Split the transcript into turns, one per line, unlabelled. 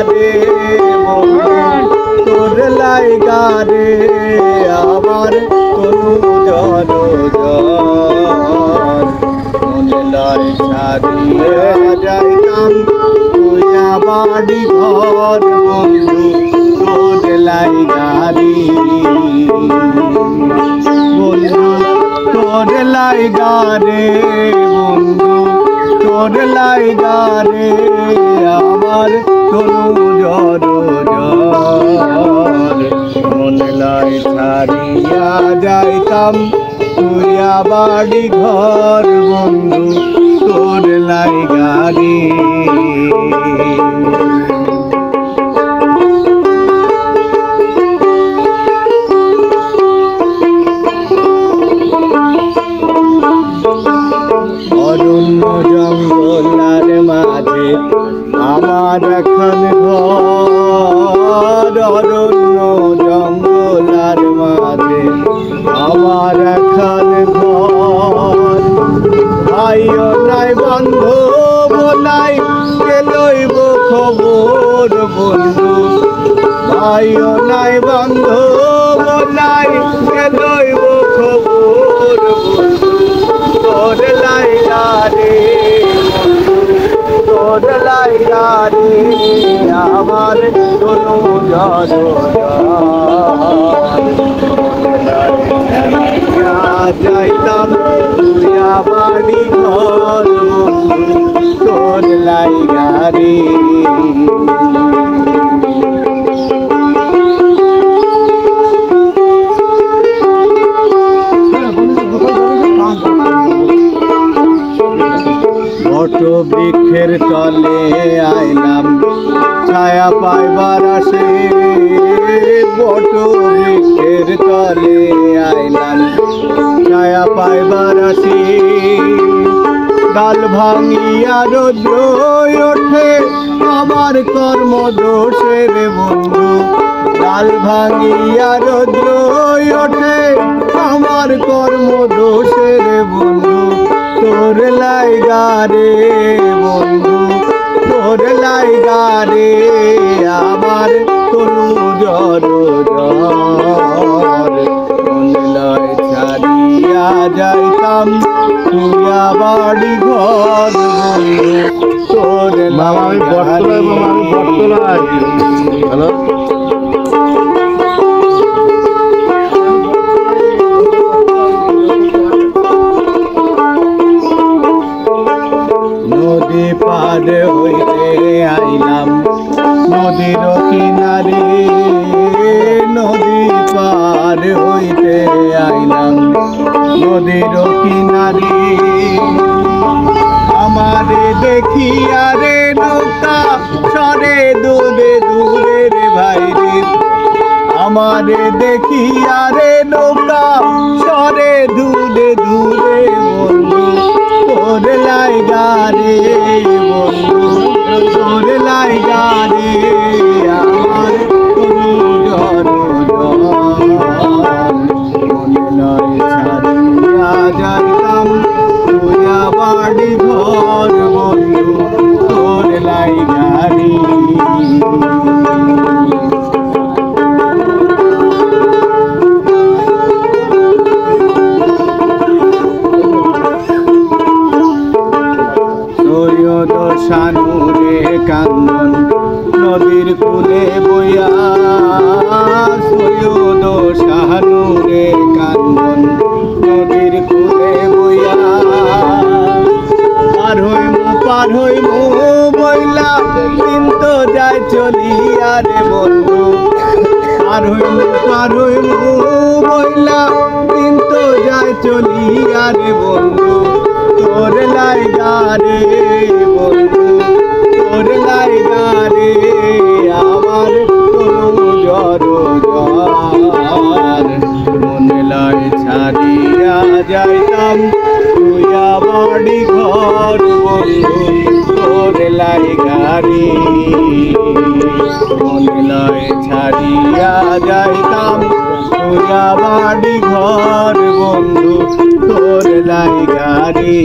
রে বন্ধু তোর লাইগা রে আমার তনু জর মনে লয় ছাড়িয়ে যাইতাম তুইয়া বাড়ি ঘর বন্ধু তোর লাইগা রে বন্ধু তোর লাইগা রে বন্ধু তোর লাইগা রে আমার তনু জর মনে লয় ছাড়িয়া যাইতাম তুইয়া বাড়ি ঘর বন্ধু তোর লাইগা রে অরণ্য জঙ্গলার মাঝে আমার এখন ঘর অরণ্য জঙ্গলার মাঝে আমার এখন ঘর ভাইও নাই বান্ধব নাই কে লইব খবর বন্ধু ভাইও নাই বান্ধব নাই কে লইব খবর বন্ধু তোর লাইগা রে তোর লাইগা রে আমার তনু জর যাইতাম তুইয়া বাড়ি ঘর তোর লাইগা রে বট বৃক্ষের তলে আইলাম ছায়া পাইবার আসে বট বৃক্ষের তলে আইলাম ছায়া পাইবার আসে ডাল ভাঙিয়া রৌদ্র ওঠে আমার কর্ম দোষে রে বন্ধু ডাল ভাঙিয়া রৌদ্র ওঠে আমার কর্ম দোষে রে বন্ধু তোর লাইগা রে বন্ধু তোর লাইগা রে আমার তনু জর মনে লয় ছাড়িয়া যাইতাম তুইয়া বাড়ি ঘর তোর লাইগা রে হ্যালো নদী পার হইতে আইলাম নদীর কিনারে নদী পার হইতে আইলাম নদীর কিনারে আমারে দেখিয়া রে নৌকা সরে দূরে দূরে রে ভাই রে আমারে দেখিয়া রে নৌকা সরে দূরে দূরে বন্ধু তোর লাইগা রে বন্ধু তোর লাইগা রে আমার তনু জর মনে লয় ছাড়িয়া যাইতাম তুইয়া বাড়ি ঘর বন্ধু তোর লাইগা রে শানুরে কান্দন নদীর কূলে বইয়া সৈয়দ শানুরে কান্দন নদীর কূলে বইয়া পার হইমু বইলা দিন তো যায় চলিয়া রে বন্ধু পার হইমু বইলা দিন তো যায় চলিয়া রে বন্ধু তোর লাইগা রে বন্ধু তোর লাইগা রে আমার তনু জর মনে লয় ছাড়িয়া যাইতাম তুইয়া বাড়ি ঘর বন্ধু তোর লাইগা রে মনে লয় ছাড়িয়া যাইতাম তুইয়া বাড়ি ঘর বন্ধু তোর লাইগা রে।